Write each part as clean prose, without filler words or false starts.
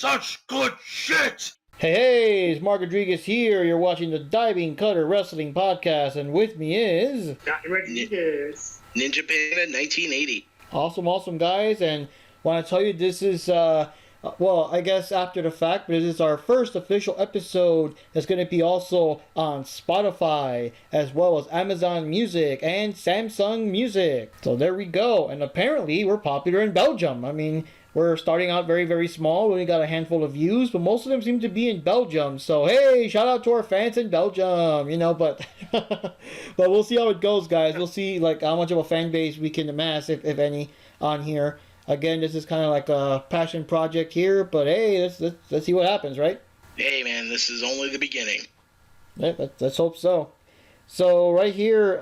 such good shit! Hey, it's Mark Rodriguez here. You're watching the Diving Cutter Wrestling Podcast, and with me is... Rodriguez. NinjaPanda 1980. Awesome, guys, and want to tell you this is, well, I guess after the fact, but this is our first official episode that's going to be also on Spotify, as well as Amazon Music and Samsung Music. So there we go, and apparently we're popular in Belgium. I mean... We're starting out very, very small. We only got a handful of views, but most of them seem to be in Belgium. So, hey, shout out to our fans in Belgium, you know, but but we'll see how it goes, guys. We'll see, like, how much of a fan base we can amass, if any, on here. Again, this is kind of like a passion project here, but hey, let's see what happens, right? Hey, man, this is only the beginning. Yeah, let's hope so. So, right here,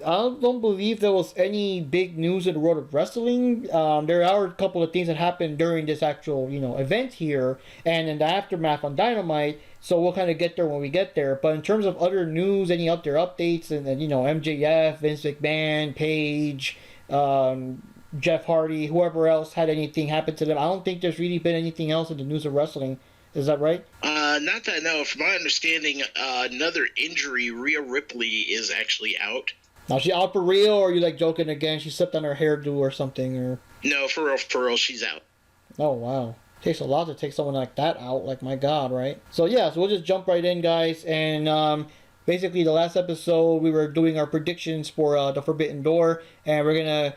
I don't believe there was any big news in the world of wrestling. There are a couple of things that happened during this actual, event here and in the aftermath on Dynamite. So we'll kind of get there when we get there. But in terms of other news, any other updates, and MJF, Vince McMahon, Paige, Jeff Hardy, whoever else had anything happen to them, I don't think there's really been anything else in the news of wrestling. Is that right? Not that I know. From my understanding, another injury, Rhea Ripley, is actually out. Now, is she out for real, or are you, like, joking again? She slipped on her hairdo or something, or... No, for real, she's out. Oh, wow. Takes a lot to take someone like that out, like, my God, right? So, yeah, so we'll just jump right in, guys, and, basically, the last episode, we were doing our predictions for, the Forbidden Door, and we're gonna,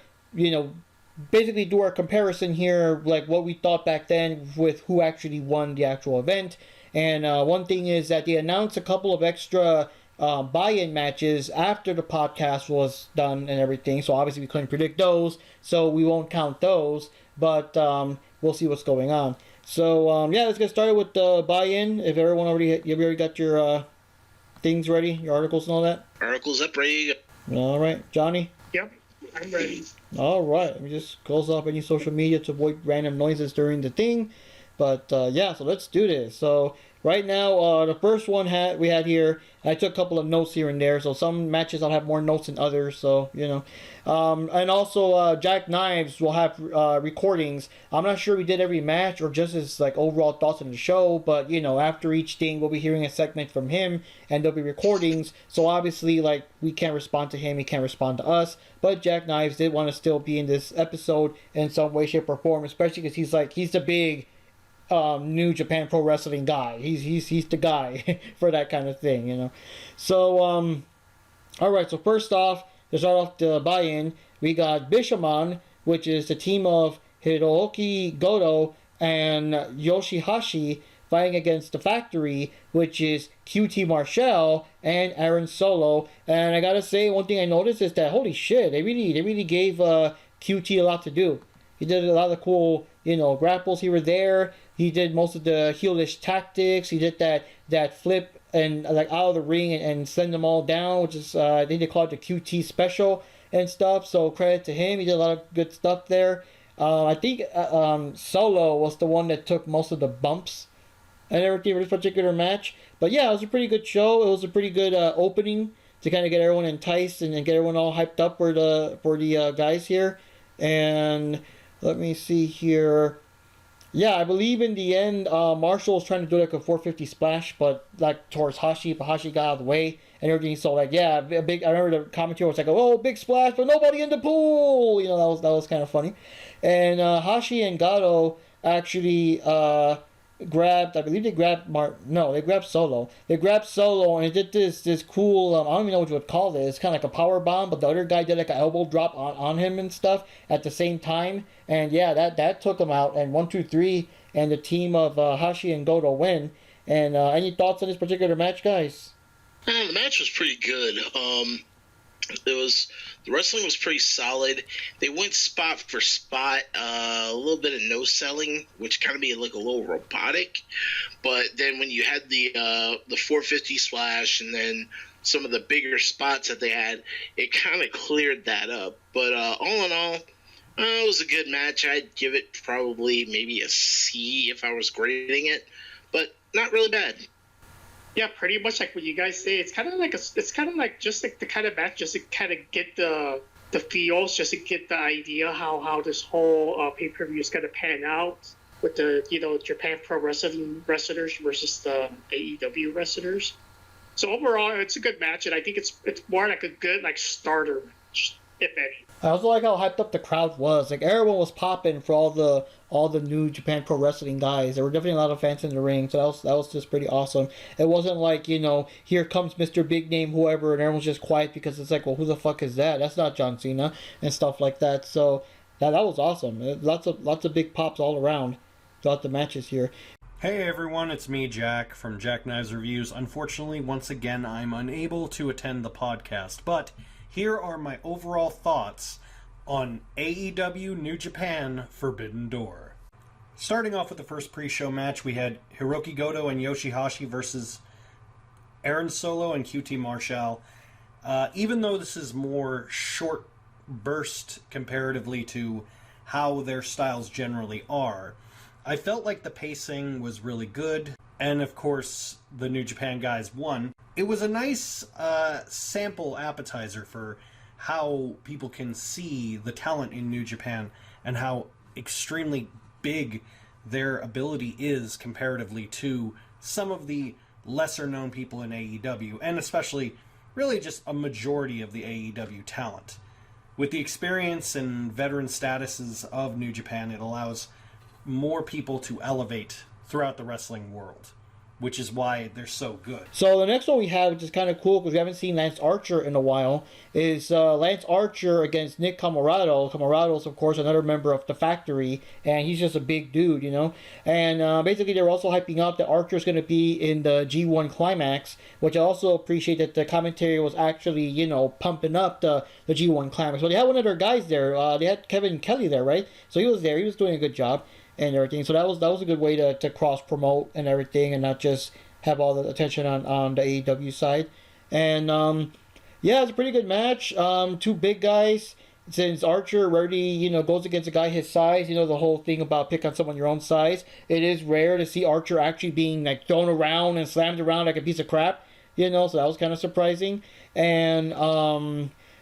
basically do our comparison here, like, what we thought back then with who actually won the actual event, and, one thing is that they announced a couple of extra... buy-in matches after the podcast was done and everything, so obviously we couldn't predict those, so we won't count those, but we'll see what's going on. So yeah, let's get started with the buy-in. If everyone you already got your things ready, your articles and all that? Articles up, ready. Alright, Johnny? Yep, I'm ready. Alright, let me just close off any social media to avoid random noises during the thing, but yeah, so let's do this. So right now, the first one we had here, I took a couple of notes here and there, so some matches I'll have more notes than others, so, and also, Jack Knives will have recordings. I'm not sure we did every match or just his, like, overall thoughts on the show, but, after each thing, we'll be hearing a segment from him, and there'll be recordings, so obviously, like, we can't respond to him, he can't respond to us, but Jack Knives did want to still be in this episode in some way, shape, or form, especially because he's the big... New Japan Pro Wrestling guy. He's the guy for that kind of thing, So, alright, so first off, to start off the buy-in, we got Bishamon, which is the team of Hiroki Goto and Yoshihashi fighting against the Factory, which is QT Marshall and Aaron Solo. And I gotta say, one thing I noticed is that, holy shit, they really gave QT a lot to do. He did a lot of cool, grapples. He were there. He did most of the heelish tactics. He did that flip and like out of the ring and send them all down, which is I think they call it the QT special and stuff. So credit to him. He did a lot of good stuff there. I think Solo was the one that took most of the bumps and everything for this particular match. But yeah, it was a pretty good show. It was a pretty good opening to kind of get everyone enticed and get everyone all hyped up for the guys here. And let me see here. Yeah, I believe in the end, Marshall was trying to do like a 450 splash, but like towards Hashi, but Hashi got out of the way and everything. So like, yeah, a big. I remember the commentary was like, "Oh, big splash, but nobody in the pool." That was kind of funny. And Hashi and Gato actually grabbed. I believe they grabbed they grabbed Solo. They grabbed Solo and it did this cool. I don't even know what you would call this. It's kind of like a power bomb, but the other guy did like an elbow drop on him and stuff at the same time. And yeah, that took him out. And 1, 2, 3, and the team of Hashi and Goto win. And any thoughts on this particular match, guys? The match was pretty good. The wrestling was pretty solid. They went spot for spot, a little bit of no selling, which kind of made it look a little robotic. But then when you had the 450 splash and then some of the bigger spots that they had, it kind of cleared that up. But all in all, it was a good match. I'd give it probably maybe a C if I was grading it, but not really bad. Yeah, pretty much like what you guys say. It's kind of like just like the kind of match just to kind of get the feels, just to get the idea how this whole pay-per-view is going to pan out. with the Japan Pro Wrestling wrestlers versus the AEW wrestlers. So overall, it's a good match, and I think it's more like a good like starter match, if any. I also like how hyped up the crowd was. Like everyone was popping for all the new Japan Pro Wrestling guys. There were definitely a lot of fans in the ring, so that was just pretty awesome. It wasn't like, here comes Mr. Big Name whoever and everyone's just quiet because it's like, well, who the fuck is that? That's not John Cena and stuff like that. So that was awesome. Lots of big pops all around throughout the matches here. Hey everyone, it's me, Jack, from Jack Knives Reviews. Unfortunately, once again, I'm unable to attend the podcast, but here are my overall thoughts on AEW New Japan Forbidden Door. Starting off with the first pre-show match, we had Hiroki Goto and Yoshihashi versus Aaron Solo and QT Marshall. Even though this is more short burst comparatively to how their styles generally are, I felt like the pacing was really good, and of course, the New Japan guys won. It was a nice sample appetizer for how people can see the talent in New Japan and how extremely big their ability is comparatively to some of the lesser-known people in AEW, and especially, really just a majority of the AEW talent. With the experience and veteran statuses of New Japan, it allows more people to elevate throughout the wrestling world, which is why they're so good. So the next one we have, which is kind of cool because we haven't seen Lance Archer in a while, is Lance Archer against Nick Comoroto. Comoroto is, of course, another member of the Factory, and he's just a big dude, And basically, they're also hyping up that Archer's going to be in the G1 Climax, which I also appreciate that the commentary was actually, pumping up the G1 Climax. So they had one of their guys there. They had Kevin Kelly there, right? So he was there. He was doing a good job and everything. So that was a good way to cross promote and everything, and not just have all the attention on the AEW side. And yeah, it's a pretty good match. Two big guys. Since Archer rarely, goes against a guy his size, the whole thing about pick on someone your own size, it is rare to see Archer actually being like thrown around and slammed around like a piece of crap, so that was kind of surprising. And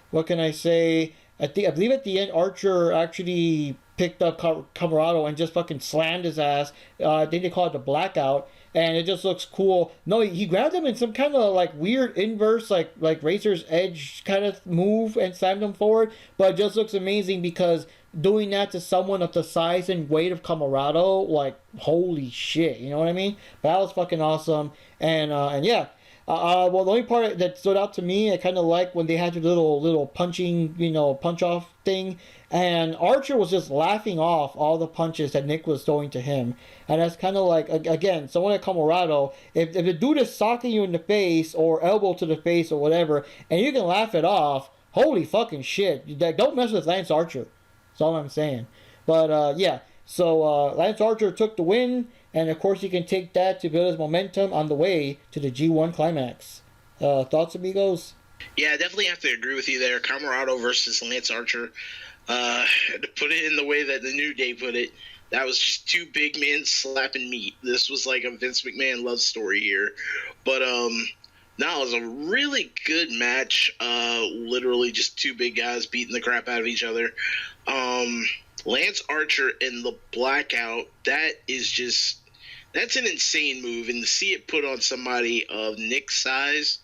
what can I say? I believe at the end Archer actually picked up Comoroto and just fucking slammed his ass. I think they call it the blackout, and it just looks cool. No, he grabbed him in some kind of like weird inverse, like Razor's Edge kind of move and slammed him forward. But it just looks amazing because doing that to someone of the size and weight of Comoroto, like holy shit, you know what I mean? But that was fucking awesome, and yeah. Well, the only part that stood out to me, I kind of like when they had your little punching, punch off thing, and Archer was just laughing off all the punches that Nick was throwing to him, and that's kind of like, again, someone like Comoroto, if the dude is socking you in the face or elbow to the face or whatever, and you can laugh it off, holy fucking shit, don't mess with Lance Archer. That's all I'm saying. But yeah, so Lance Archer took the win. And of course, you can take that to build his momentum on the way to the G1 Climax. Thoughts, amigos? Yeah, I definitely have to agree with you there. Comoroto versus Lance Archer. To put it in the way that the New Day put it, that was just two big men slapping meat. This was like a Vince McMahon love story here. But no, it was a really good match. Literally just two big guys beating the crap out of each other. Lance Archer in the blackout, that's an insane move, and to see it put on somebody of Nick's size,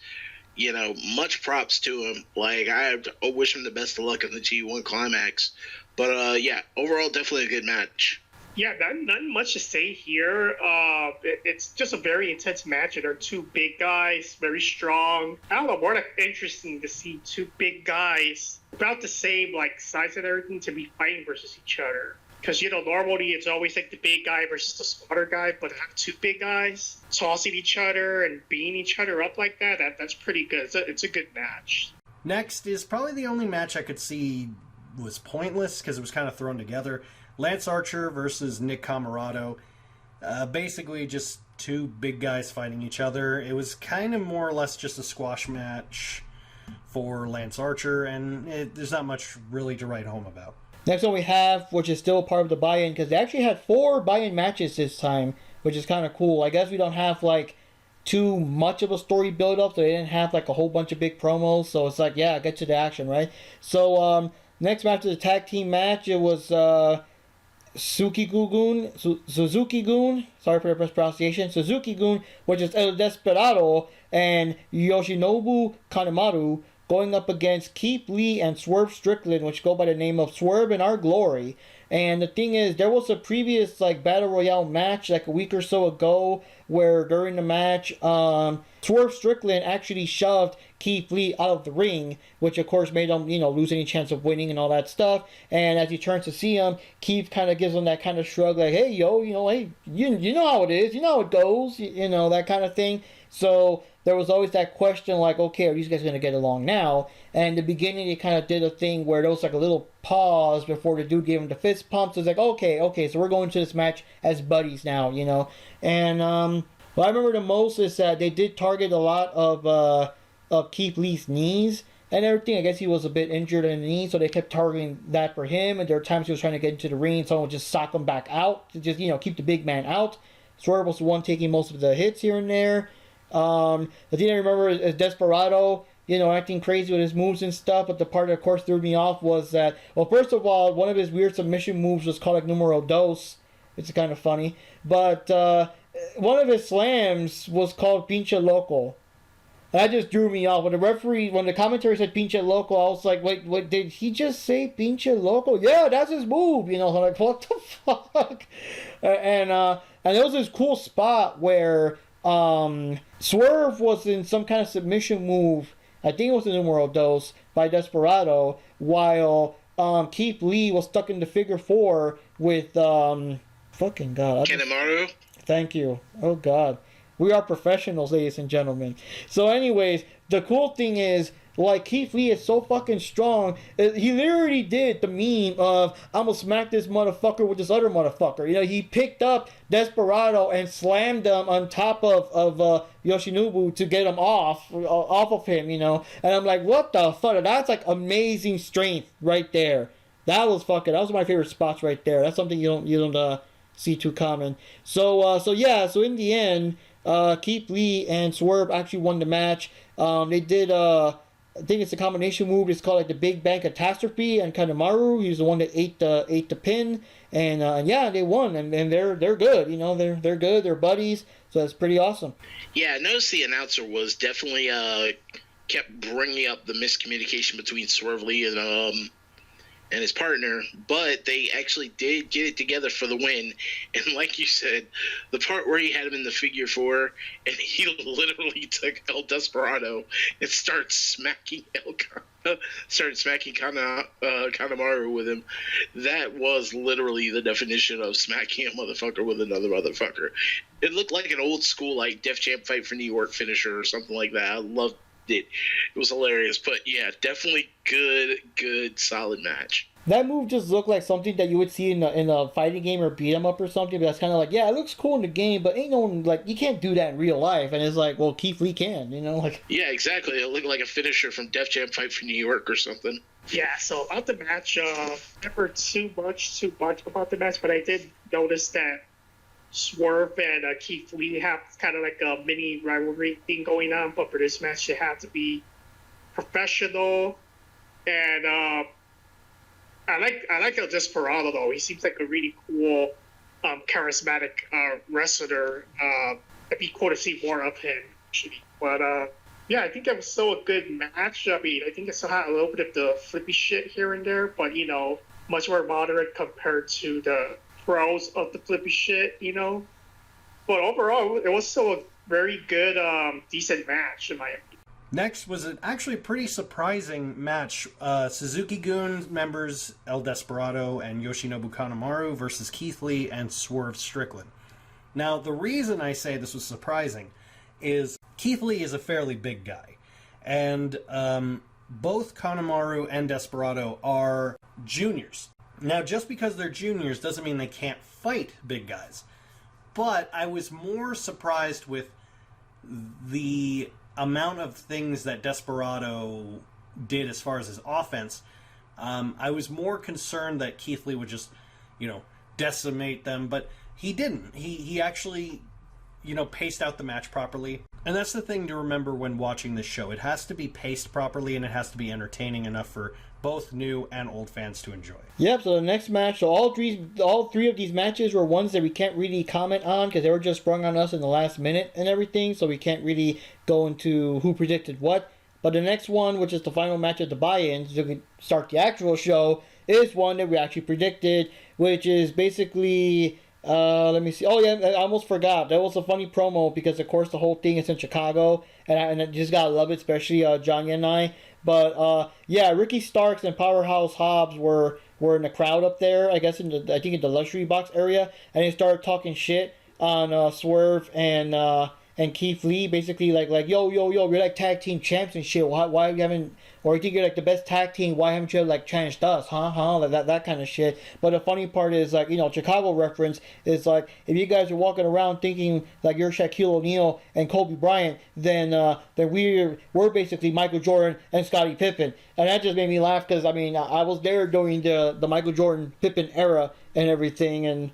much props to him. Like, I wish him the best of luck in the G1 Climax. But yeah, overall, definitely a good match. Yeah, not much to say here. It's just a very intense match. They're two big guys, very strong. I don't know, more like interesting to see two big guys about the same like size and everything to be fighting versus each other. Because normally it's always like the big guy versus the smaller guy, but to have two big guys tossing each other and beating each other up like that's pretty good. It's a good match. Next is probably the only match I could see was pointless because it was kind of thrown together. Lance Archer versus Nick Comoroto. Basically just two big guys fighting each other. It was kind of more or less just a squash match for Lance Archer, and there's not much really to write home about. Next one we have, which is still part of the buy-in, because they actually had 4 buy-in matches this time, which is kind of cool. I guess we don't have like too much of a story build-up, so they didn't have like a whole bunch of big promos, so it's like, yeah, get to the action, right? So next match is a tag team match. It was Suzuki-gun, sorry for the mispronunciation, Suzuki-gun, which is El Desperado, and Yoshinobu Kanemaru, going up against Keith Lee and Swerve Strickland, which go by the name of Swerve in Our Glory. And the thing is, there was a previous Battle Royale match a week or so ago where during the match, Swerve Strickland actually shoved Keith Lee out of the ring, which of course made him, lose any chance of winning and all that stuff. And as he turns to see him, Keith kind of gives him that kind of shrug, like, hey, yo, hey, you know how it is, you know how it goes, that kind of thing. So there was always that question, like, okay, are these guys going to get along now? And in the beginning, they kind of did a thing where there was a little pause before the dude gave him the fist pump. So it's like, okay, so we're going to this match as buddies now, And what I remember the most is that they did target a lot of Keith Lee's knees and everything. I guess he was a bit injured in the knee, so they kept targeting that for him. And there were times he was trying to get into the ring, someone would just sock him back out to just, keep the big man out. Swerve was the one taking most of the hits here and there. The thing I remember is Desperado, acting crazy with his moves and stuff, but the part that of course threw me off was that, well, first of all, one of his weird submission moves was called numero dos. It's kind of funny. But one of his slams was called pinche loco. And that just drew me off. When the commentary said pinche loco, I was like, wait, did he just say pinche loco? Yeah, that's his move. I'm like, what the fuck? And there was this cool spot where Swerve was in some kind of submission move. I think it was the numero dos by Desperado, while Keith Lee was stuck in the figure four with fucking God. Kanemaru. Thank you. Oh God. We are professionals, ladies and gentlemen. So anyways, the cool thing is, Keith Lee is so fucking strong. He literally did the meme of, I'm gonna smack this motherfucker with this other motherfucker. He picked up Desperado and slammed him on top of Yoshinobu to get him off of him, And I'm like, what the fuck? That's amazing strength right there. That was one of my favorite spots right there. That's something you don't see too common. So in the end, Keith Lee and Swerve actually won the match. They did I think it's a combination move. It's called the Big Bang Catastrophe, and Kanemaru, he's the one that ate the pin, and yeah, they won, and they're good. They're good. They're buddies, so that's pretty awesome. Yeah, I noticed the announcer was definitely kept bringing up the miscommunication between Swerve Lee and his partner, but they actually did get it together for the win. And like you said, the part where he had him in the figure four and he literally took El Desperado and started smacking Kanemaru with him. That was literally the definition of smacking a motherfucker with another motherfucker. It looked like an old school Def Jam Fight for New York finisher or something like that. I loved it. It was hilarious, but yeah, definitely good, solid match. That move just looked like something that you would see in a fighting game or beat 'em up or something. But that's kind of it looks cool in the game, but ain't no one you can't do that in real life. And it's well, Keith Lee can, Yeah, exactly. It looked like a finisher from Def Jam Fight for New York or something. Yeah. So about the match, never too much about the match, but I did notice that Swerve and Keith Lee have kind of a mini rivalry thing going on, but for this match, they have to be professional. And I like El Desperado though. He seems like a really cool, charismatic wrestler. It'd be cool to see more of him, actually. But yeah, I think that was still a good match. I mean, I think it still had a little bit of the flippy shit here and there, but much more moderate compared to the pros of the flippy shit, But overall, it was still a very good, decent match in my opinion. Next was actually a pretty surprising match. Suzuki-gun members El Desperado and Yoshinobu Kanemaru versus Keith Lee and Swerve Strickland. Now, the reason I say this was surprising is Keith Lee is a fairly big guy. And both Kanemaru and Desperado are juniors. Now, just because they're juniors doesn't mean they can't fight big guys. But I was more surprised with the amount of things that Desperado did as far as his offense. I was more concerned that Keith Lee would just, decimate them, but he didn't. He actually, paced out the match properly. And that's the thing to remember when watching this show. It has to be paced properly, and it has to be entertaining enough for both new and old fans to enjoy. Yep, so the next match, so all three of these matches were ones that we can't really comment on because they were just sprung on us in the last minute and everything, so we can't really go into who predicted what. But the next one, which is the final match of the buy-in, so we can start the actual show, is one that we actually predicted, which is basically... let me see. Oh, yeah, I almost forgot. That was a funny promo because, of course, the whole thing is in Chicago, and I just gotta love it, especially Johnny and I. But, yeah, Ricky Starks and Powerhouse Hobbs were in the crowd up there, I guess, in the luxury box area, and they started talking shit on Swerve and Keith Lee, basically like yo, you're like tag team champs and shit. Why you haven't, or you think you're like the best tag team? Why haven't you like challenged us? Like that kind of shit. But the funny part is like Chicago reference is like if you guys are walking around thinking like you're Shaquille O'Neal and Kobe Bryant, then we're basically Michael Jordan and Scottie Pippen, and that just made me laugh because I was there during the Michael Jordan Pippen era and everything, and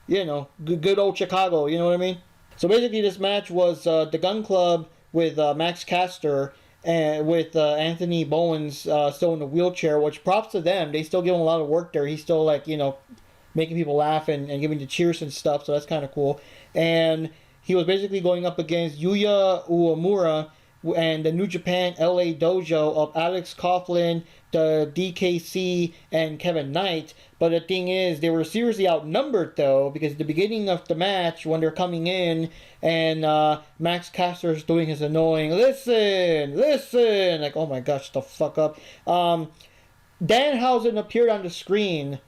good old Chicago. You know what I mean? So basically, this match was the Gun Club with Max Caster and with Anthony Bowens still in the wheelchair, which props to them. They still give him a lot of work there. He's still making people laugh and giving the cheers and stuff, so that's kind of cool. And he was basically going up against Yuya Uemura and the New Japan LA Dojo of Alex Coughlin, the DKC, and Kevin Knight. But the thing is, they were seriously outnumbered, though, because at the beginning of the match, when they're coming in, and Max Caster's doing his annoying, listen, like, oh my gosh, shut the fuck up. Danhausen appeared on the screen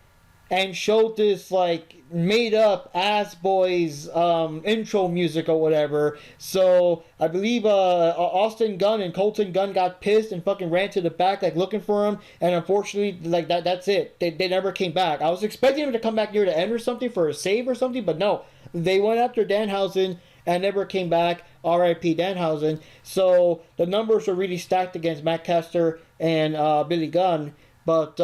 and showed this, like, made-up Ass Boys intro music or whatever. So, I believe Austin Gunn and Colton Gunn got pissed and fucking ran to the back, like, looking for him. And unfortunately, like, that's it. They never came back. I was expecting him to come back near the end or something for a save or something, but no. They went after Danhausen and never came back. R.I.P. Danhausen. So, the numbers are really stacked against Matt Caster and Billy Gunn. But,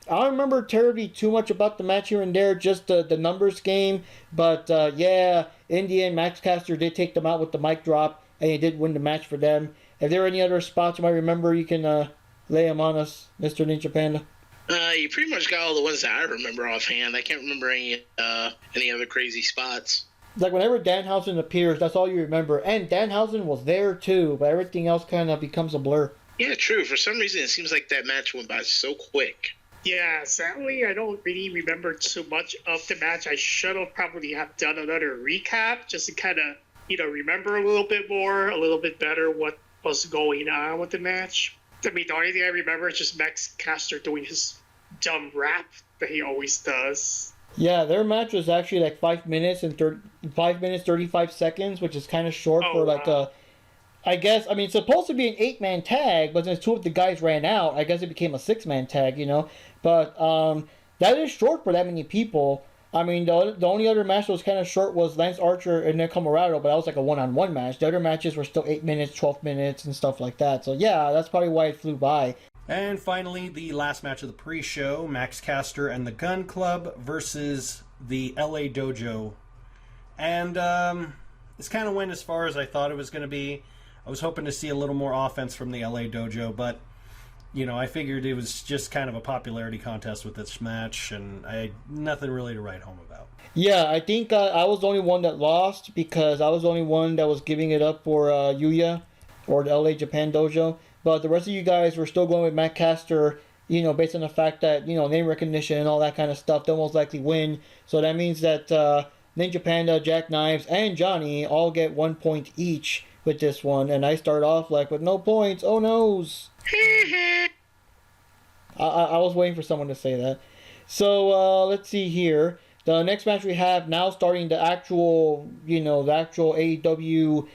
I don't remember terribly too much about the match here and there, just the numbers game. But, yeah, in the end, Max Caster did take them out with the mic drop, and he did win the match for them. If there are any other spots you might remember, you can lay them on us, Mr. Ninja Panda. You pretty much got all the ones that I remember offhand. I can't remember any other crazy spots. Like, whenever Danhausen appears, that's all you remember. And Danhausen was there, too, but everything else kind of becomes a blur. Yeah, true. For some reason, it seems like that match went by so quick. Yeah, sadly, I don't really remember too much of the match. I should have probably have done another recap just to kind of, remember a little bit more, a little bit better what was going on with the match. I mean, the only thing I remember is just Max Caster doing his dumb rap that he always does. Yeah, their match was actually like 5 minutes and 35 seconds, which is kind of short for like a... I guess, it's supposed to be an 8-man tag, but since 2 of the guys ran out, I guess it became a 6-man tag, But that is short for that many people. The only other match that was kind of short was Lance Archer and Nick Comoroto, but that was like a one-on-one match. The other matches were still 8 minutes, 12 minutes, and stuff like that. So yeah, that's probably why it flew by. And finally, the last match of the pre-show, Max Caster and the Gun Club versus the LA Dojo. And this kind of went as far as I thought it was going to be. I was hoping to see a little more offense from the LA Dojo, but, I figured it was just kind of a popularity contest with this match, and I had nothing really to write home about. Yeah, I think I was the only one that lost because I was the only one that was giving it up for Yuya or the LA Japan Dojo. But the rest of you guys were still going with Matt Caster, based on the fact that, name recognition and all that kind of stuff, they'll most likely win. So that means that Ninja Panda, Jack Knives, and Johnny all get 1 point each with this one, and I start off like with no points. Oh noes. I was waiting for someone to say that. So let's see here. The next match we have now, starting the actual AEW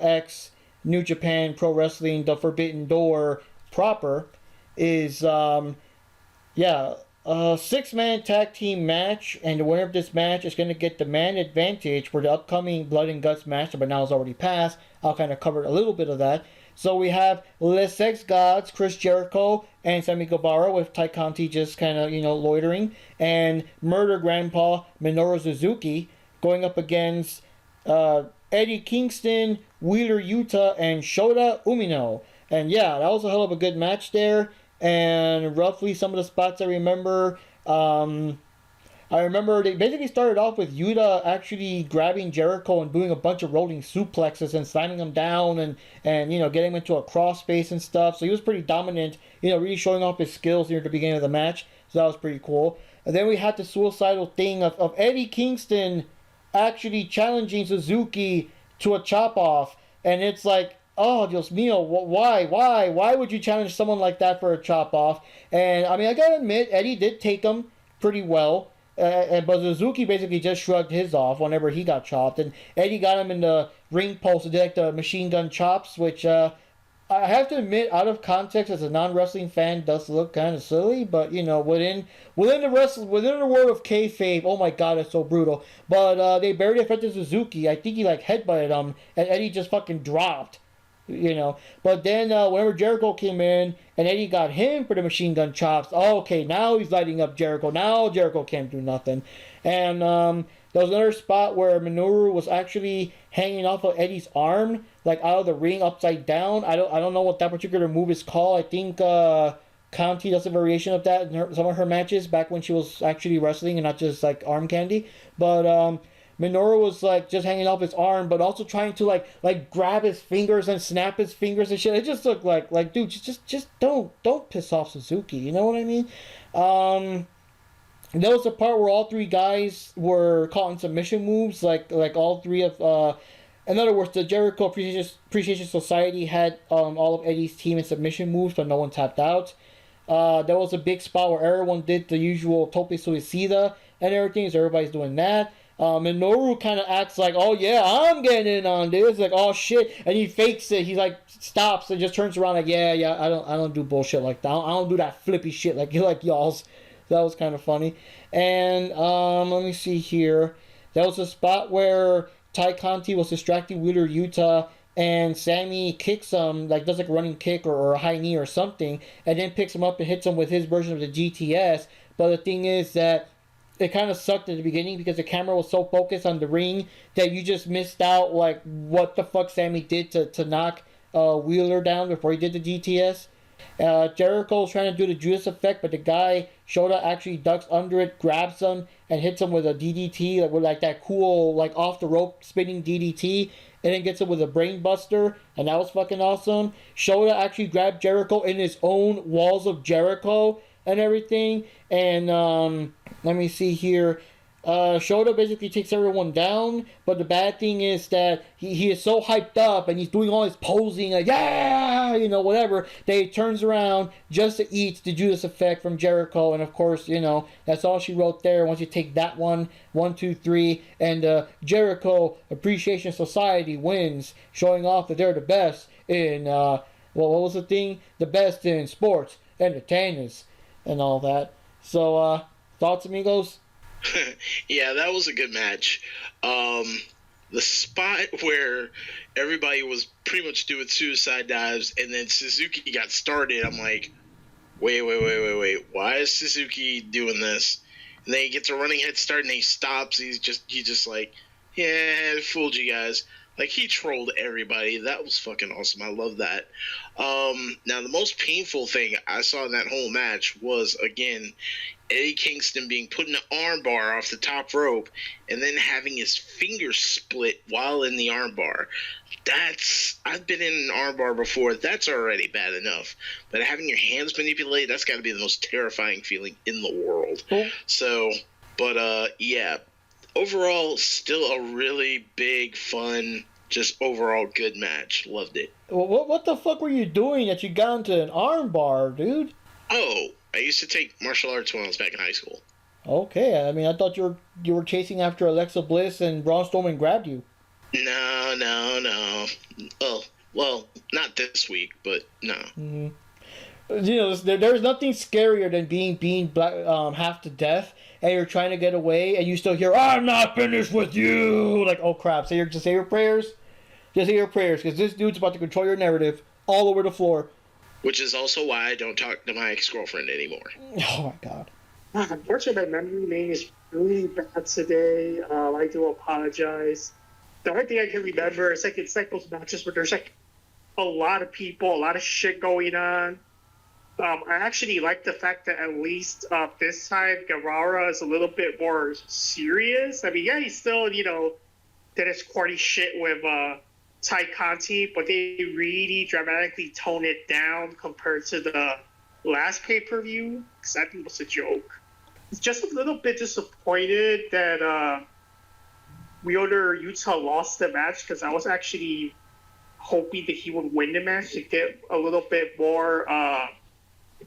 X New Japan Pro Wrestling, the Forbidden Door proper, is a 6-man tag team match, and the winner of this match is going to get the man advantage for the upcoming Blood and Guts match, but now it's already passed. I'll kind of cover a little bit of that. So we have Les Sex Gods, Chris Jericho, and Sammy Guevara, with Ty Conti just kind of, loitering, and Murder Grandpa Minoru Suzuki going up against Eddie Kingston, Wheeler Yuta, and Shota Umino. And yeah, that was a hell of a good match there. And roughly some of the spots I remember, I remember they basically started off with Yuta actually grabbing Jericho and doing a bunch of rolling suplexes and slamming him down and getting him into a cross space and stuff. So he was pretty dominant, really showing off his skills near the beginning of the match. So that was pretty cool. And then we had the suicidal thing of Eddie Kingston actually challenging Suzuki to a chop off. And it's like, oh, Dios mío, why would you challenge someone like that for a chop off? And I mean, I gotta admit, Eddie did take him pretty well. But Suzuki basically just shrugged his off whenever he got chopped. And Eddie got him in the ring post and did like the machine gun chops, which I have to admit, out of context as a non-wrestling fan, does look kind of silly. But within the world of kayfabe, oh my god, it's so brutal. But they barely affected Suzuki. I think he headbutted him, and Eddie just fucking dropped. But then whenever Jericho came in and Eddie got him for the machine gun chops, okay, now he's lighting up Jericho. Now Jericho can't do nothing. And there was another spot where Minoru was actually hanging off of Eddie's arm, out of the ring upside down. I don't know what that particular move is called. I think Conti does a variation of that in some of her matches back when she was actually wrestling and not just arm candy. But Minoru was just hanging off his arm, but also trying to grab his fingers and snap his fingers and shit. It just looked like dude, just don't piss off Suzuki. You know what I mean? There was a part where all three guys were caught in submission moves, like all three of. In other words, the Jericho Appreciation Society had all of Eddie's team in submission moves, but no one tapped out. There was a big spot where everyone did the usual tope suicida and everything, so everybody's doing that. Minoru kind of acts like, oh yeah, I'm getting in on this. Oh shit, and he fakes it. He stops and just turns around yeah, I don't do bullshit like that. I don't do that flippy shit like y'all's. That was kind of funny. And let me see here. There was a spot where Ty Conti was distracting Wheeler Yuta, and Sammy kicks him, does a running kick or a high knee or something, and then picks him up and hits him with his version of the GTS. But the thing is that it kind of sucked at the beginning because the camera was so focused on the ring that you just missed out what the fuck Sammy did to knock Wheeler down before he did the GTS. Jericho was trying to do the Judas effect, but the guy Shota actually ducks under it, grabs him, and hits him with a DDT, with that cool off the rope spinning DDT, and then gets him with a brain buster, and that was fucking awesome. Shota actually grabbed Jericho in his own walls of Jericho and everything. And let me see here. Shota basically takes everyone down, but the bad thing is that he is so hyped up and he's doing all his posing, yeah, whatever, that he turns around just to eat the Judas effect from Jericho. And of course, that's all she wrote there. Once you take that 1, 2, 3, and Jericho Appreciation Society wins, showing off that they're the best in, what was the thing? The best in sports, entertainers, and all that. So, thoughts, amigos? Yeah, that was a good match. The spot where everybody was pretty much doing suicide dives and then Suzuki got started, I'm like, wait. Why is Suzuki doing this? And then he gets a running head start and he stops. He's just like, yeah, I fooled you guys. He trolled everybody. That was fucking awesome. I love that. Now, the most painful thing I saw in that whole match was, again, Eddie Kingston being put in an armbar off the top rope and then having his fingers split while in the armbar. I've been in an armbar before. That's already bad enough. But having your hands manipulated, that's got to be the most terrifying feeling in the world. Oh. So, but, yeah. Overall, still a really big, fun, just overall good match. Loved it. What the fuck were you doing that you got into an armbar, dude? Oh, I used to take martial arts when I was back in high school. Okay, I mean, I thought you were chasing after Alexa Bliss and Braun Strowman grabbed you. No. Oh, well, not this week, but no. Mm-hmm. There's nothing scarier than being half to death, and you're trying to get away, and you still hear, "I'm not finished with you!" Oh crap! So just say your prayers. Just say your prayers, because this dude's about to control your narrative all over the floor. Which is also why I don't talk to my ex-girlfriend anymore. Oh my god. Unfortunately, my memory lane is really bad today. I do apologize. The only thing I can remember is like it's like those matches where there's like a lot of people, a lot of shit going on. I actually like the fact that at least this time Guevara is a little bit more serious. I mean, yeah, he's still, did his corny shit with Ty Conti, but they really dramatically tone it down compared to the last pay-per-view, because I think it was a joke. It's just a little bit disappointed that Wheeler Utah lost the match, because I was actually hoping that he would win the match to get a little bit more, I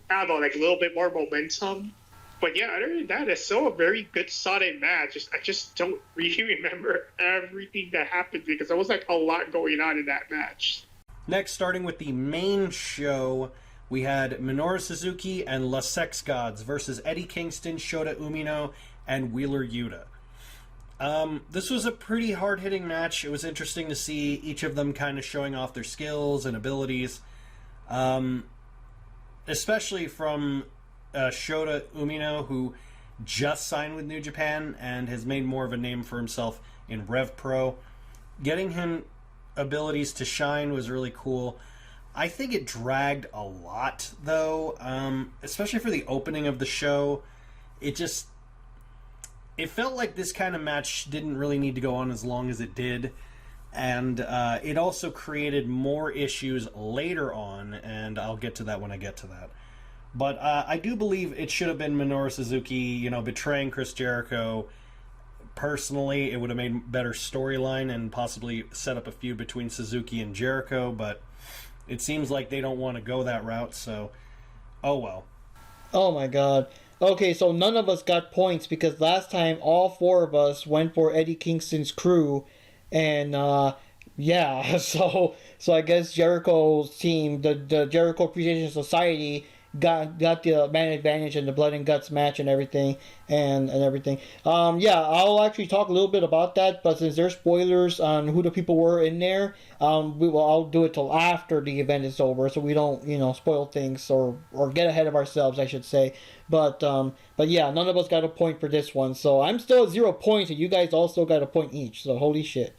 don't know, like a little bit more momentum. But yeah, other than that, it's still a very good, solid match. I just don't really remember everything that happened because there was like a lot going on in that match. Next, starting with the main show, we had Minoru Suzuki and La Sex Gods versus Eddie Kingston, Shota Umino, and Wheeler Yuta. This was a pretty hard-hitting match. It was interesting to see each of them kind of showing off their skills and abilities, especially from Shota Umino, who just signed with New Japan and has made more of a name for himself in Rev Pro. Getting him abilities to shine was really cool. I think it dragged a lot, though, especially for the opening of the show. It felt like this kind of match didn't really need to go on as long as it did. And it also created more issues later on, and I'll get to that when I get to that. But I do believe it should have been Minoru Suzuki, betraying Chris Jericho. Personally, it would have made better storyline and possibly set up a feud between Suzuki and Jericho, but it seems like they don't want to go that route, so oh well. Oh my god. Okay, so none of us got points because last time all four of us went for Eddie Kingston's crew, and yeah, so I guess Jericho's team, the Jericho Appreciation Society, got the man advantage in the blood and guts match and everything and everything. Yeah, I'll actually talk a little bit about that, but since there's spoilers on who the people were in there, I'll do it till after the event is over, so we don't spoil things or get ahead of ourselves, I should say. But yeah, none of us got a point for this one, so I'm still at 0 points, and you guys also got a point each. So holy shit.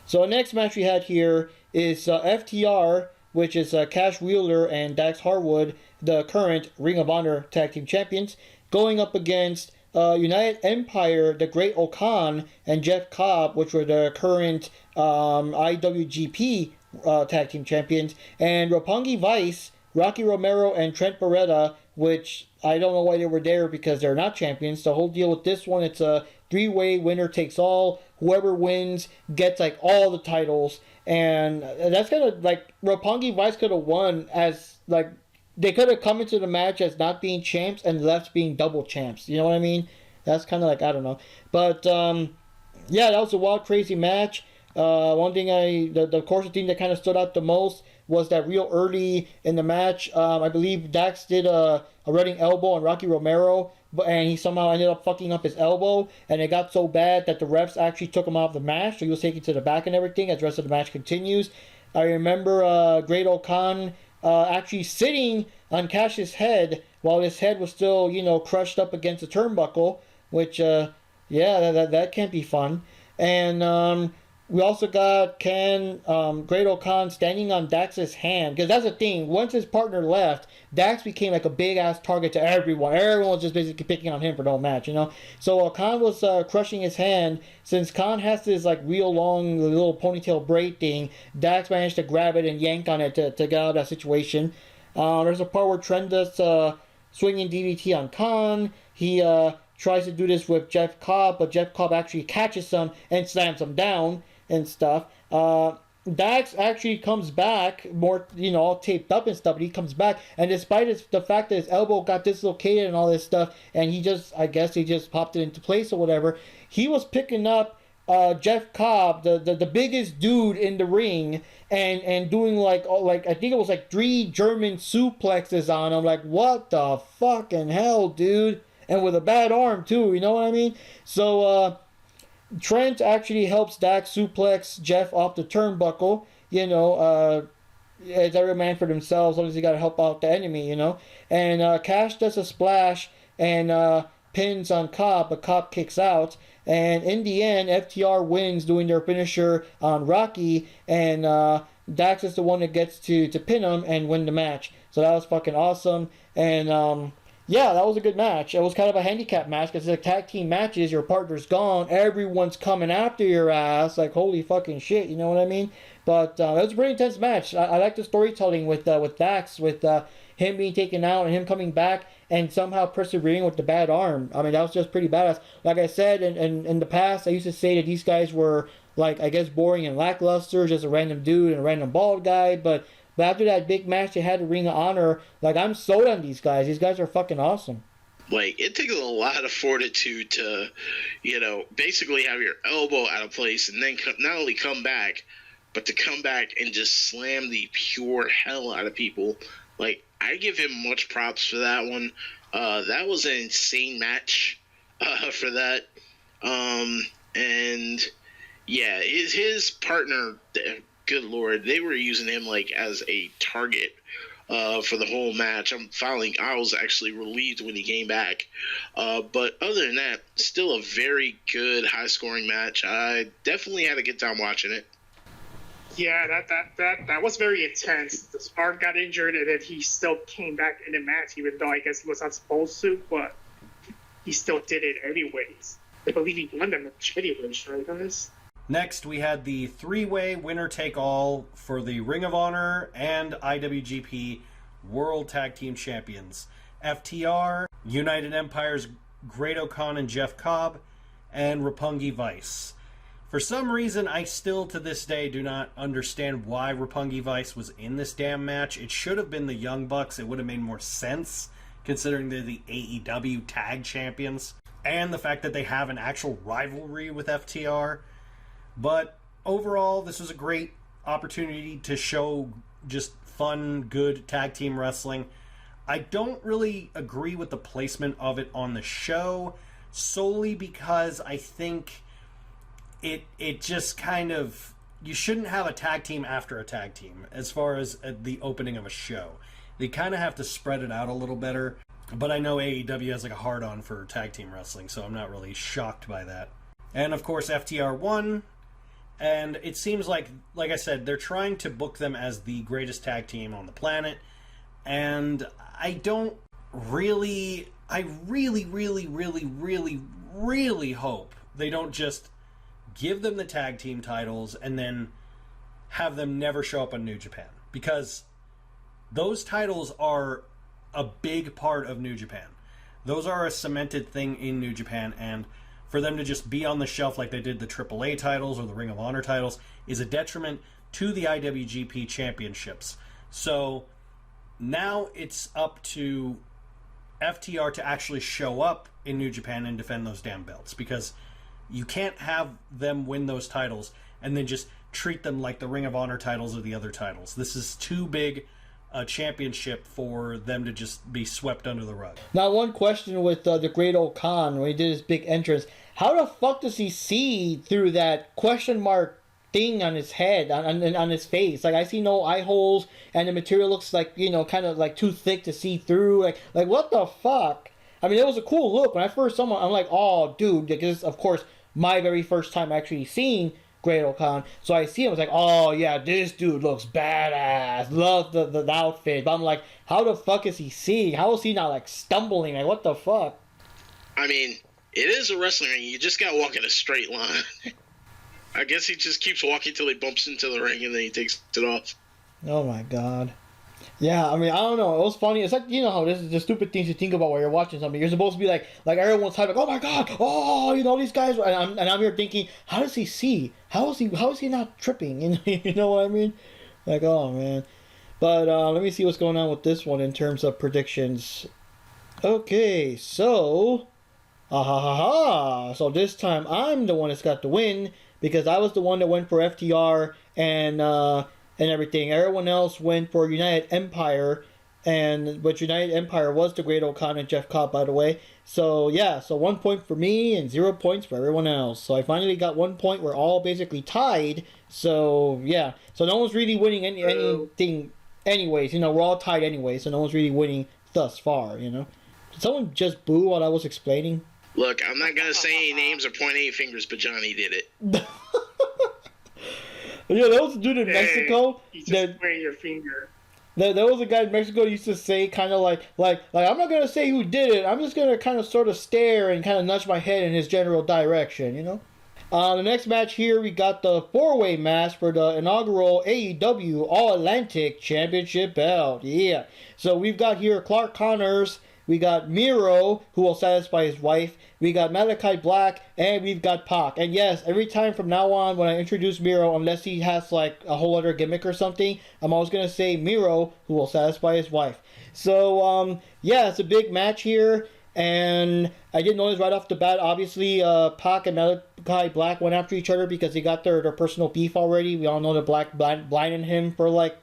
So the next match we had here is FTR, which is Cash Wheeler and Dax Harwood, the current Ring of Honor Tag Team Champions, going up against United Empire, the Great Okan, and Jeff Cobb, which were the current IWGP Tag Team Champions, and Roppongi Vice, Rocky Romero, and Trent Beretta, which I don't know why they were there because they're not champions. The whole deal with this one, it's a three-way winner takes all. Whoever wins gets like all the titles. And that's kind of like Roppongi Vice could have won as like they could have come into the match as not being champs and left being double champs. You know what I mean? That's kind of like, I don't know. But yeah, that was a wild, crazy match. One thing of course, the thing that kind of stood out the most was that real early in the match, I believe Dax did a running elbow on Rocky Romero, and he somehow ended up fucking up his elbow, and it got so bad that the refs actually took him off the match, so he was taken to the back and everything as the rest of the match continues. I remember Great Okan actually sitting on Cash's head while his head was still, crushed up against the turnbuckle, which, yeah, that can't be fun. And we also got Great Okan standing on Dax's hand, because that's the thing. Once his partner left, Dax became like a big ass target to everyone. Everyone was just basically picking on him for the whole match, So Khan was crushing his hand. Since Khan has this like real long little ponytail braid thing, Dax managed to grab it and yank on it to get out of that situation. There's a part where Trent does swinging DDT on Khan. He tries to do this with Jeff Cobb, but Jeff Cobb actually catches him and slams him down and stuff. Dax actually comes back more, all taped up and stuff, but he comes back, and despite the fact that his elbow got dislocated and all this stuff, and I guess he just popped it into place or whatever, he was picking up Jeff Cobb, the biggest dude in the ring, and doing like I think it was like 3 German suplexes on him. Like, what the fucking hell, dude? And with a bad arm too, you know what I mean? So Trent actually helps Dax suplex Jeff off the turnbuckle, as every man for themselves, as long as you gotta help out the enemy, And Cash does a splash and pins on Cobb, but Cobb kicks out. And in the end, FTR wins doing their finisher on Rocky, and Dax is the one that gets to pin him and win the match. So that was fucking awesome. And yeah, that was a good match. It was kind of a handicap match because it's like tag team matches. Your partner's gone. Everyone's coming after your ass. Like, holy fucking shit. You know what I mean? But it was a pretty intense match. I like the storytelling with Dax, with him being taken out and him coming back and somehow persevering with the bad arm. I mean, that was just pretty badass. Like I said, in the past, I used to say that these guys were, like, I guess, boring and lackluster, just a random dude and a random bald guy. But after that big match they had at Ring of Honor, like, I'm sold on these guys. These guys are fucking awesome. Like, it takes a lot of fortitude to, basically have your elbow out of place and then not only come back, but to come back and just slam the pure hell out of people. Like, I give him much props for that one. That was an insane match for that. And yeah, his partner, good lord, they were using him like as a target for the whole match. I was actually relieved when he came back. But other than that, still a very good, high-scoring match. I definitely had a good time watching it. Yeah, that was very intense. The Spark got injured, and then he still came back in the match, even though I guess he was not supposed to, but he still did it anyways. I believe he won the match anyways, right, guys? Next, we had the three-way winner-take-all for the Ring of Honor and IWGP World Tag Team Champions. FTR, United Empire's Great-O-Khan and Jeff Cobb, and Roppongi Vice. For some reason, I still to this day do not understand why Roppongi Vice was in this damn match. It should have been the Young Bucks. It would have made more sense, considering they're the AEW Tag Champions, and the fact that they have an actual rivalry with FTR. But overall, this was a great opportunity to show just fun, good tag team wrestling. I don't really agree with the placement of it on the show, solely because I think it just kind of, you shouldn't have a tag team after a tag team as far as the opening of a show. They kind of have to spread it out a little better. But I know AEW has like a hard-on for tag team wrestling, so I'm not really shocked by that. And of course, FTR won. And it seems like I said, they're trying to book them as the greatest tag team on the planet. And I really hope they don't just give them the tag team titles and then have them never show up on New Japan. Because those titles are a big part of New Japan. Those are a cemented thing in New Japan, and for them to just be on the shelf like they did the AAA titles or the Ring of Honor titles is a detriment to the IWGP championships. So now it's up to FTR to actually show up in New Japan and defend those damn belts, because you can't have them win those titles and then just treat them like the Ring of Honor titles or the other titles. This is too big a championship for them to just be swept under the rug. Now, one question with the Great-O-Khan when he did his big entrance, how the fuck does he see through that question mark thing on his head, on his face? Like, I see no eye holes, and the material looks like, kind of like too thick to see through. Like what the fuck? I mean, it was a cool look. When I first saw him, I'm like, oh, dude, because, of course, my very first time actually seeing Great-O-Khan. So I see him, I was like, oh, yeah, this dude looks badass. Love the outfit. But I'm like, how the fuck is he seeing? How is he not, like, stumbling? Like, what the fuck? I mean, it is a wrestling ring. You just gotta walk in a straight line. I guess he just keeps walking till he bumps into the ring and then he takes it off. Oh, my God. Yeah, I mean, I don't know. It was funny. It's like, how this is the stupid things you think about while you're watching something. You're supposed to be like everyone's typing, oh my God, oh, these guys. And I'm here thinking, how does he see? How is he not tripping? You know what I mean? Like, oh man. But let me see what's going on with this one in terms of predictions. Okay, so, so this time I'm the one that's got the win because I was the one that went for FTR and everything. Everyone else went for United Empire, but United Empire was the Great-O-Khan and Jeff Cobb, by the way. So yeah, so 1 point for me and 0 points for everyone else. So I finally got 1 point. We're all basically tied. So yeah, so no one's really winning anything anyways. We're all tied anyway, so no one's really winning thus far. Did someone just boo while I was explaining? Look, I'm not gonna say any names or point any fingers, but Johnny did it. Yeah, there was a dude in Mexico. You just wearing your finger. There was a guy in Mexico who used to say kind of like I'm not gonna say who did it. I'm just gonna kind of sort of stare and kind of nudge my head in his general direction, you know. The next match here, we got the 4-way match for the inaugural AEW All-Atlantic Championship belt. Yeah. So we've got here Clark Connors, we got Miro, who will satisfy his wife, we got Malachi Black, and we've got Pac. And yes, every time from now on when I introduce Miro, unless he has like a whole other gimmick or something, I'm always going to say Miro, who will satisfy his wife. So, yeah, it's a big match here. And I did notice right off the bat, obviously, Pac and Malachi Black went after each other because they got their personal beef already. We all know that Black blinded him for like,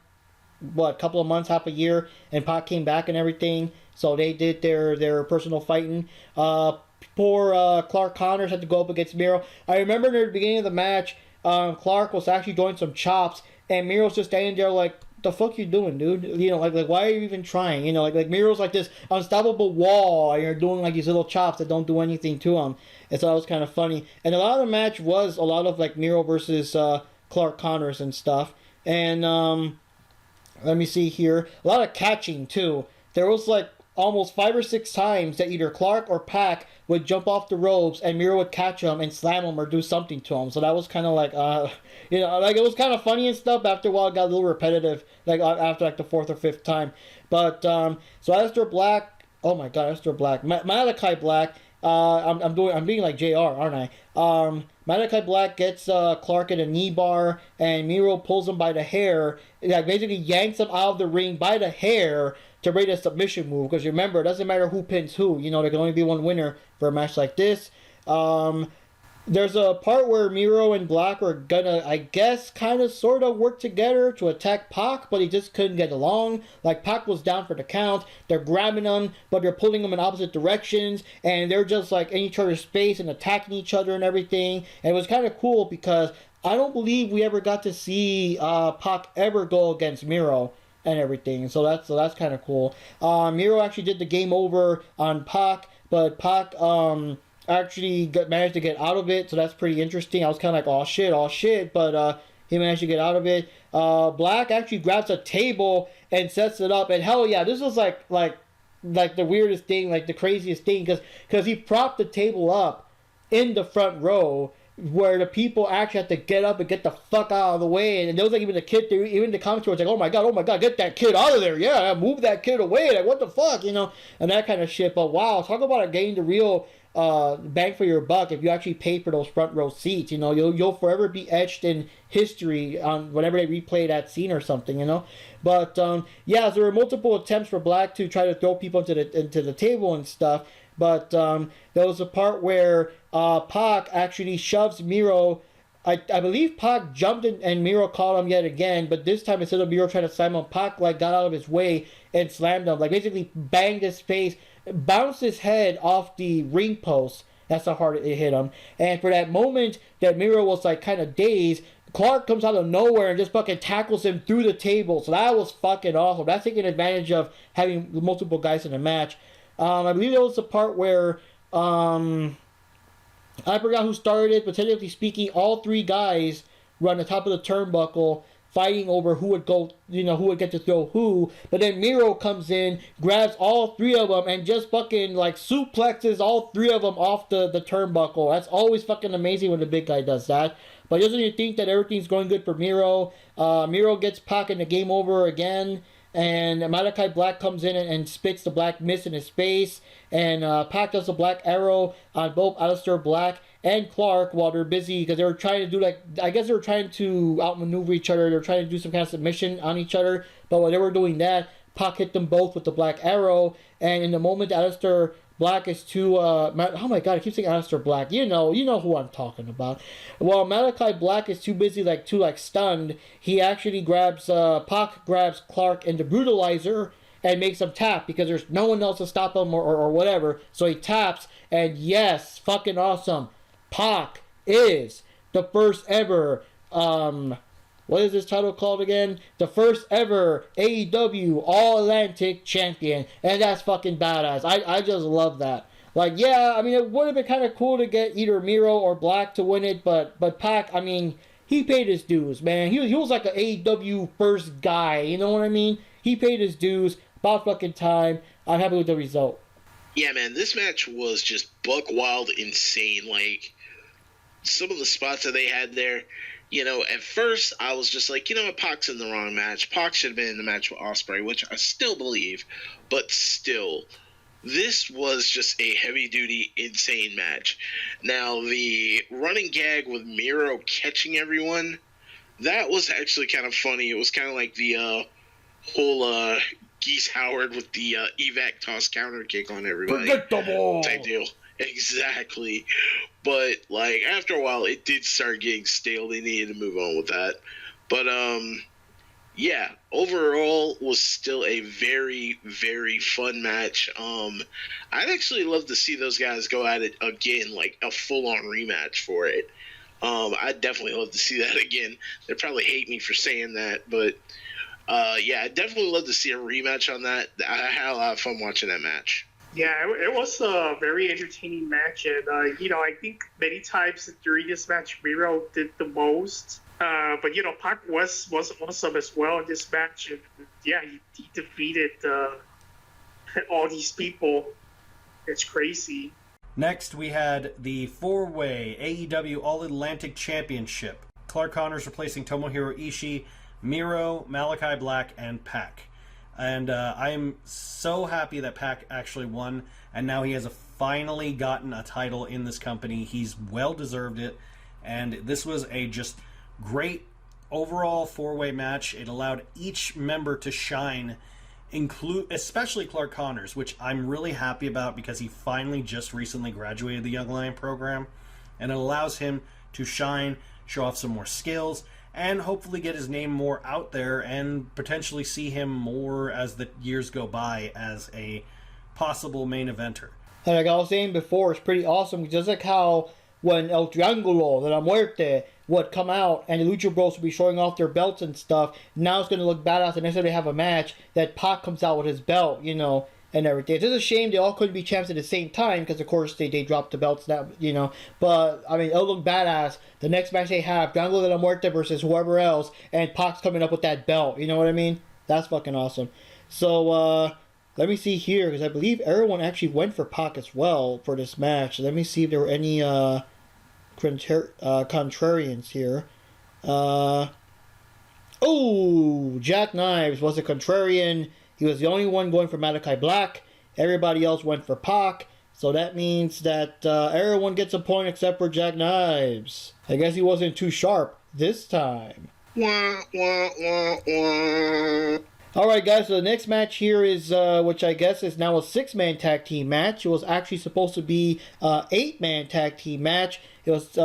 a couple of months, half a year, and Pac came back and everything. So they did their personal fighting. Poor Clark Connors had to go up against Miro. I remember near the beginning of the match, Clark was actually doing some chops, and Miro's just standing there like, the fuck you doing, dude? You know, like why are you even trying? You know, like Miro's like this unstoppable wall, and you're doing like these little chops that don't do anything to him. And so that was kind of funny. And a lot of the match was a lot of like Miro versus Clark Connors and stuff. And let me see here, a lot of catching too. There was like almost 5 or 6 times that either Clark or Pac would jump off the ropes and Miro would catch him and slam him or do something to him. So that was kind of like, you know, like it was kind of funny and stuff. After a while, it got a little repetitive, like after like the 4th or 5th time. But so Aleister Black, oh my God, Aleister Black, Malachi Black. I'm being like JR, aren't I? Malachi Black gets Clark in a knee bar, and Miro pulls him by the hair, like basically yanks him out of the ring by the hair to break a submission move. Because remember, it doesn't matter who pins who. You know, there can only be one winner for a match like this. There's a part where Miro and Black were gonna, I guess, kind of sort of work together to attack Pac, but he just couldn't get along. Like, Pac was down for the count. They're grabbing him, but they're pulling him in opposite directions, and they're just like in each other's space and attacking each other and everything. And it was kind of cool because I don't believe we ever got to see Pac ever go against Miro and everything. So that's kind of cool. Miro actually did the game over on Pac, but Pac actually managed to get out of it, so that's pretty interesting. I was kind of like, oh shit, but he managed to get out of it. Black actually grabs a table and sets it up, and hell yeah, this was like the weirdest thing, like the craziest thing, because he propped the table up in the front row, where the people actually had to get up and get the fuck out of the way. And there was like even the kid there, even the commentator was like, oh my god, get that kid out of there, yeah, move that kid away, like what the fuck, you know, and that kind of shit. But wow, talk about getting the real bang for your buck if you actually pay for those front row seats. You know, you'll forever be etched in history on whenever they replay that scene or something, you know. But yeah, there were multiple attempts for Black to try to throw people into the table and stuff. But there was a part where Pac actually shoves Miro. I believe Pac jumped in and Miro caught him yet again, but this time instead of Miro trying to slam him, Pac like got out of his way and slammed him, like basically banged his face, bounced his head off the ring post. That's how hard it hit him. And for that moment that Miro was like kind of dazed, Clark comes out of nowhere and just fucking tackles him through the table. So that was fucking awesome. That's taking advantage of having multiple guys in a match. I believe there was a part where I forgot who started it, but technically speaking, all 3 guys were on the top of the turnbuckle fighting over who would go, you know, who would get to throw who. But then Miro comes in, grabs all 3 of them, and just fucking like suplexes all 3 of them off the turnbuckle. That's always fucking amazing when the big guy does that. But doesn't you think that everything's going good for Miro? Miro gets Pac in the game over again. And Malachi Black comes in and spits the black mist in his face. And Pac does the black arrow on both Aleister Black and Clark while they're busy, because they were trying to do like, I guess they were trying to outmaneuver each other. They were trying to do some kind of submission on each other. But while they were doing that, Pac hit them both with the black arrow. And in the moment Aleister Black is too, oh my god, I keep saying Aleister Black. You know who I'm talking about. While Malachi Black is too busy, too stunned, he actually grabs, Pac grabs Clark in the brutalizer and makes him tap because there's no one else to stop him or whatever. So he taps, and yes, fucking awesome. Pac is the first ever, what is this title called again? The first ever AEW All-Atlantic Champion. And that's fucking badass. I just love that. Like, yeah, I mean, it would have been kind of cool to get either Miro or Black to win it, but Pac, I mean, he paid his dues, man. He was like an AEW first guy, you know what I mean? He paid his dues, about fucking time. I'm happy with the result. Yeah, man, this match was just buck wild insane. Like, some of the spots that they had there, you know, at first I was just like, you know what, Pac's in the wrong match. Pac should have been in the match with Ospreay, which I still believe, but still, this was just a heavy-duty, insane match. Now, the running gag with Miro catching everyone, that was actually kind of funny. It was kind of like the whole Geese Howard with the evac toss counter kick on everybody. Predictable! Type deal. Exactly. But, like, after a while, it did start getting stale. They needed to move on with that. But, yeah, overall was still a very, very fun match. I'd actually love to see those guys go at it again, like a full-on rematch for it. I'd definitely love to see that again. They'd probably hate me for saying that, but yeah, I'd definitely love to see a rematch on that. I had a lot of fun watching that match. Yeah, it was a very entertaining match, and you know, I think many times during this match, Miro did the most. But you know, Pac was awesome as well in this match, and yeah, he defeated all these people. It's crazy. Next, we had the four-way AEW All-Atlantic Championship. Clark Connors replacing Tomohiro Ishii, Miro, Malachi Black, and Pac. And I am so happy that Pac actually won, and now he has finally gotten a title in this company. He's well deserved it, and this was a just great overall four-way match. It allowed each member to shine, especially Clark Connors, which I'm really happy about because he finally just recently graduated the Young Lion program, and it allows him to shine, show off some more skills, and hopefully get his name more out there and potentially see him more as the years go by as a possible main eventer. And like I was saying before, it's pretty awesome, just like how when El Triangulo de la Muerte would come out and the Lucha Bros would be showing off their belts and stuff, now it's going to look badass, and next time they have a match, that Pac comes out with his belt, you know, and everything. It's just a shame they all couldn't be champs at the same time, because of course they dropped the belts, that, you know, but I mean, it'll look badass. The next match they have, Triangulo de la Muerte versus whoever else, and Pac's coming up with that belt, you know what I mean? That's fucking awesome. So, let me see here, because I believe everyone actually went for Pac as well for this match. Let me see if there were any contrarians here. Oh, Jack Knives was a contrarian. He was the only one going for Malachi Black. Everybody else went for Pac. So that means that everyone gets a point except for Jack Knives. I guess he wasn't too sharp this time. Wah, wah, wah, wah. Alright guys, so the next match here is, which I guess is now a 6-man tag team match. It was actually supposed to be a 8-man tag team match. It was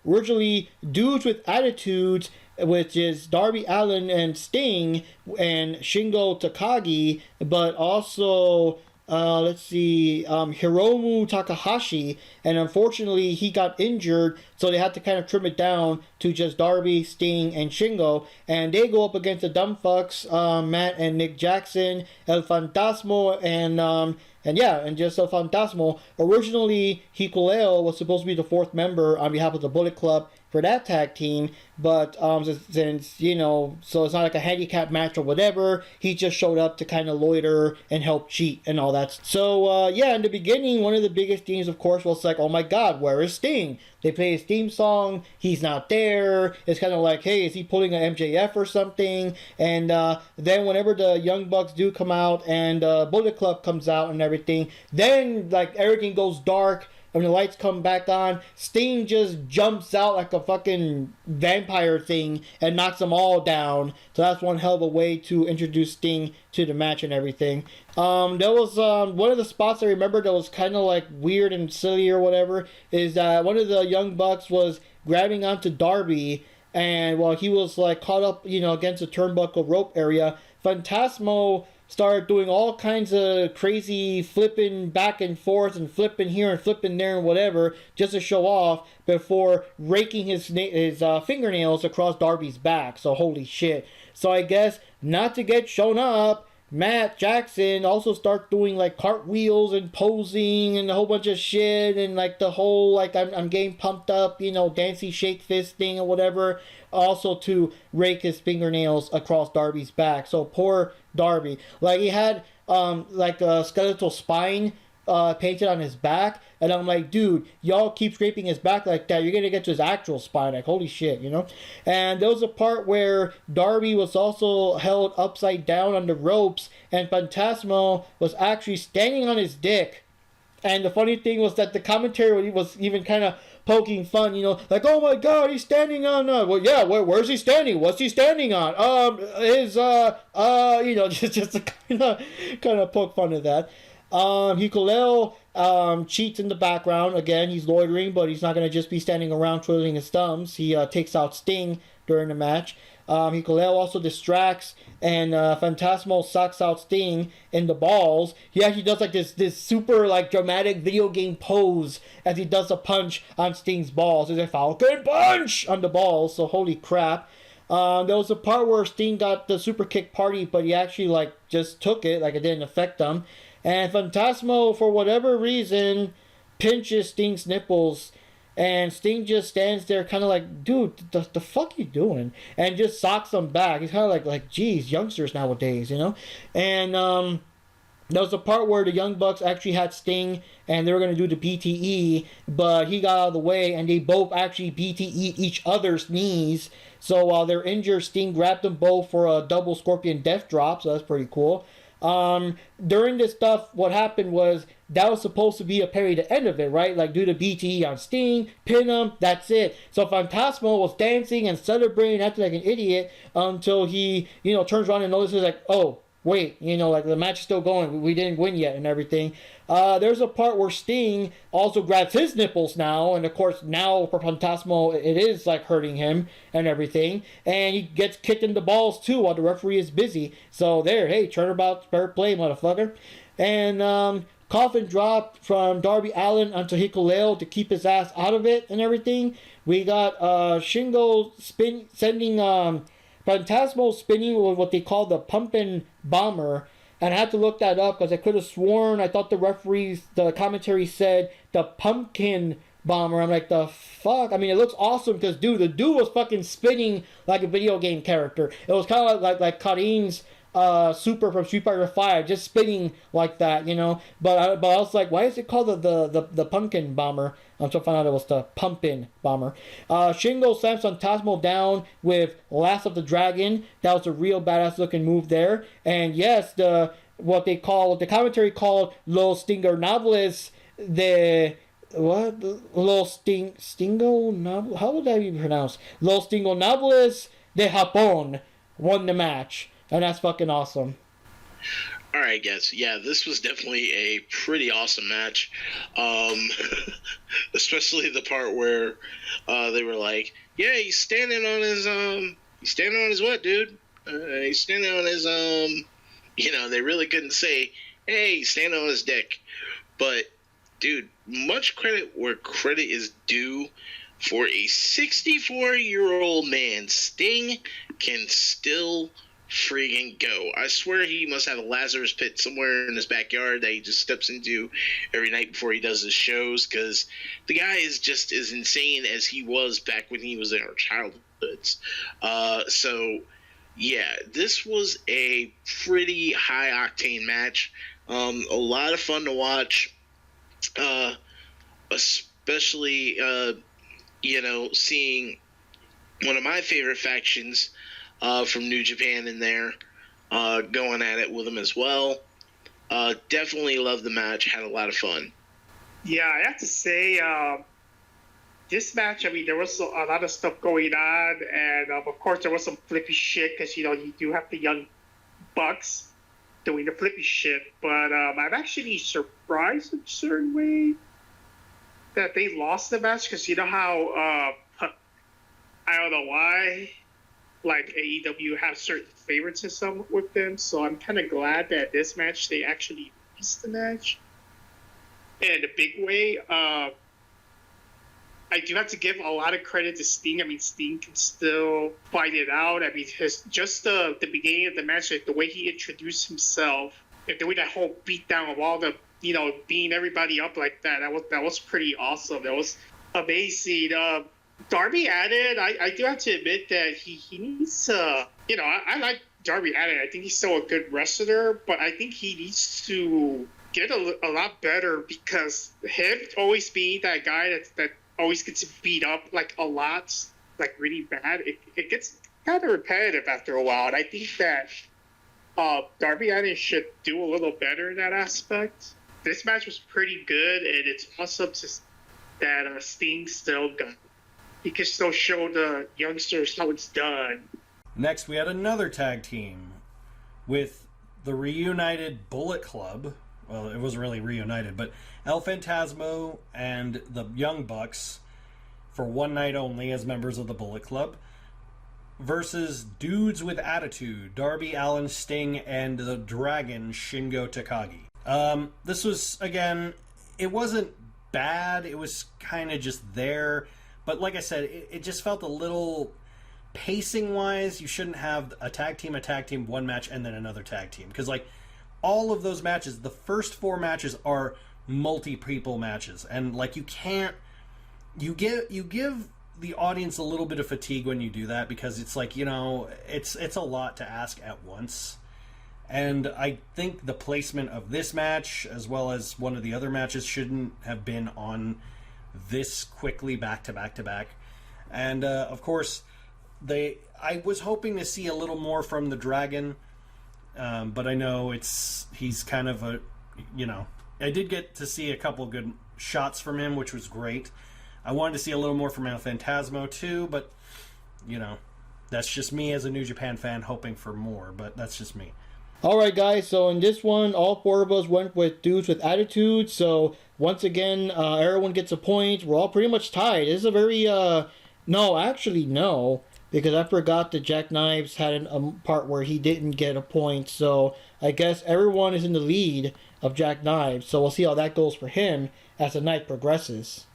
originally Dudes with Attitudes, which is Darby Allin and Sting and Shingo Takagi, but also let's see, Hiromu Takahashi, and unfortunately he got injured, so they had to kind of trim it down to just Darby, Sting, and Shingo, and they go up against the dumb fucks, Matt and Nick Jackson, El Fantasmo, and just El Fantasmo. Originally, Hikuleo was supposed to be the 4th member on behalf of the Bullet Club for that tag team, but since, you know, so it's not like a handicap match or whatever, he just showed up to kind of loiter and help cheat and all that. So, yeah, in the beginning, one of the biggest themes, of course, was like, oh my god, where is Sting? They play his theme song, he's not there. It's kind of like, hey, is he pulling an MJF or something? And then whenever the Young Bucks do come out and Bullet Club comes out and everything, then, like, everything goes dark. When the lights come back on, Sting just jumps out like a fucking vampire thing and knocks them all down. So that's one hell of a way to introduce Sting to the match and everything. There was one of the spots I remember that was kind of like weird and silly or whatever, is that one of the Young Bucks was grabbing onto Darby, and while he was like caught up, you know, against the turnbuckle rope area, Fantasmo started doing all kinds of crazy flipping back and forth and flipping here and flipping there and whatever just to show off before raking his fingernails across Darby's back. So holy shit. So I guess not to get shown up, Matt Jackson also start doing like cartwheels and posing and a whole bunch of shit and like the whole like I'm getting pumped up, dancing shake fist thing or whatever. Also to rake his fingernails across Darby's back. So poor Darby. Like he had like a skeletal spine painted on his back, and I'm like, dude, y'all keep scraping his back like that, you're gonna get to his actual spine. Like, holy shit, And there was a part where Darby was also held upside down on the ropes, and Phantasmo was actually standing on his dick. And the funny thing was that the commentary was even kind of poking fun, like, oh my god, he's standing on, well, yeah, where's he standing? What's he standing on? Just to kind of poke fun at that. Hikuleo cheats in the background. Again, he's loitering, but he's not going to just be standing around twiddling his thumbs. He takes out Sting during the match. Hikuleo also distracts, and Phantasmo sucks out Sting in the balls. He actually does like this super like dramatic video game pose as he does a punch on Sting's balls. It's a Falcon Punch on the balls, so holy crap. There was a part where Sting got the super kick party, but he actually like just took it, like it didn't affect him. And Phantasmo, for whatever reason, pinches Sting's nipples. And Sting just stands there kind of like, dude, the fuck you doing? And just socks him back. He's kind of like, geez, youngsters nowadays, And there was a part where the Young Bucks actually had Sting and they were going to do the BTE, but he got out of the way and they both actually BTE each other's knees. So while they're injured, Sting grabbed them both for a double Scorpion Death Drop, so that's pretty cool. During this stuff, what happened was that was supposed to be apparently the end of it, right? Like do the BTE on Sting, pin him, that's it. So Phantasmo was dancing and celebrating, acting like an idiot until he, turns around and notices like, oh, wait, like the match is still going. We didn't win yet and everything. There's a part where Sting also grabs his nipples now, and of course now for Phantasmo it is like hurting him and everything, and he gets kicked in the balls too while the referee is busy. So there, hey, turnabout, fair play, motherfucker. And coffin drop from Darby Allin onto Hikuleo to keep his ass out of it and everything. We got Shingo sending Phantasmo spinning with what they call the pumpin' bomber. And I had to look that up because I could have sworn I thought the commentary said the pumpkin bomber. I'm like, the fuck? I mean, it looks awesome because, dude, the dude was fucking spinning like a video game character. It was kind of like Karin's Super from Street Fighter V, just spinning like that, But I was like, why is it called the pumpkin bomber? Until I found out it was the pumpin' bomber. Shingo slams Phantasmo down with Last of the Dragon. That was a real badass looking move there. And yes, what the commentary called Los Stingonables de what? Los Stingo, how would that be pronounced? Los Stingonables de Japón won the match. And that's fucking awesome. All right, guys. Yeah, this was definitely a pretty awesome match. Especially the part where they were like, "Yeah, he's standing on his what, dude? He's standing on his They really couldn't say, "Hey, he's standing on his dick." But, dude, much credit where credit is due. For a 64-year-old man, Sting can still freaking go. I swear he must have a Lazarus pit somewhere in his backyard that he just steps into every night before he does his shows, because the guy is just as insane as he was back when he was in our childhoods. So yeah, this was a pretty high octane match. A lot of fun to watch, especially seeing one of my favorite factions from New Japan in there, going at it with him as well. Definitely loved the match. Had a lot of fun. Yeah, I have to say, this match, I mean, there was a lot of stuff going on, and of course there was some flippy shit, because, you do have the Young Bucks doing the flippy shit, but I'm actually surprised in a certain way that they lost the match, because you know how, I don't know why, like AEW have certain favoritism with them, so I'm kind of glad that this match they actually lost the match in a big way. I I do have to give a lot of credit to Sting. I mean, Sting can still fight it out. I mean, the beginning of the match, like the way he introduced himself, and the way that whole beatdown of all the, beating everybody up like that, that was pretty awesome. That was amazing. Darby Allin, I do have to admit that he needs to, I like Darby Allin. I think he's still a good wrestler, but I think he needs to get a lot better, because him always being that guy that always gets beat up like a lot, like really bad, it gets kind of repetitive after a while. And I think that Darby Allin should do a little better in that aspect. This match was pretty good, and it's awesome that Sting still got. He can still show the youngsters how it's done. Next, we had another tag team with the reunited Bullet Club. Well, it wasn't really reunited, but El Phantasmo and the Young Bucks for one night only as members of the Bullet Club versus Dudes with Attitude, Darby Allin, Sting, and the Dragon, Shingo Takagi. This was, again, it wasn't bad. It was kind of just there. But like I said, it just felt a little... Pacing-wise, you shouldn't have a tag team, one match, and then another tag team. Because, like, all of those matches, the first 4 matches are multi-people matches. And, like, you can't... You give the audience a little bit of fatigue when you do that, because it's like, it's a lot to ask at once. And I think the placement of this match, as well as one of the other matches, shouldn't have been on this quickly back to back to back. And, of course, I was hoping to see a little more from the Dragon, but I know he's kind of a, I did get to see a couple good shots from him, which was great. I wanted to see a little more from El Phantasmo too, but, that's just me as a New Japan fan hoping for more, but that's just me. Alright guys, so in this one, all 4 of us went with Dudes with Attitude, so once again, everyone gets a point. We're all pretty much tied. This is a very, no, because I forgot that Jack Knives had a part where he didn't get a point, so I guess everyone is in the lead of Jack Knives, so we'll see how that goes for him as the night progresses.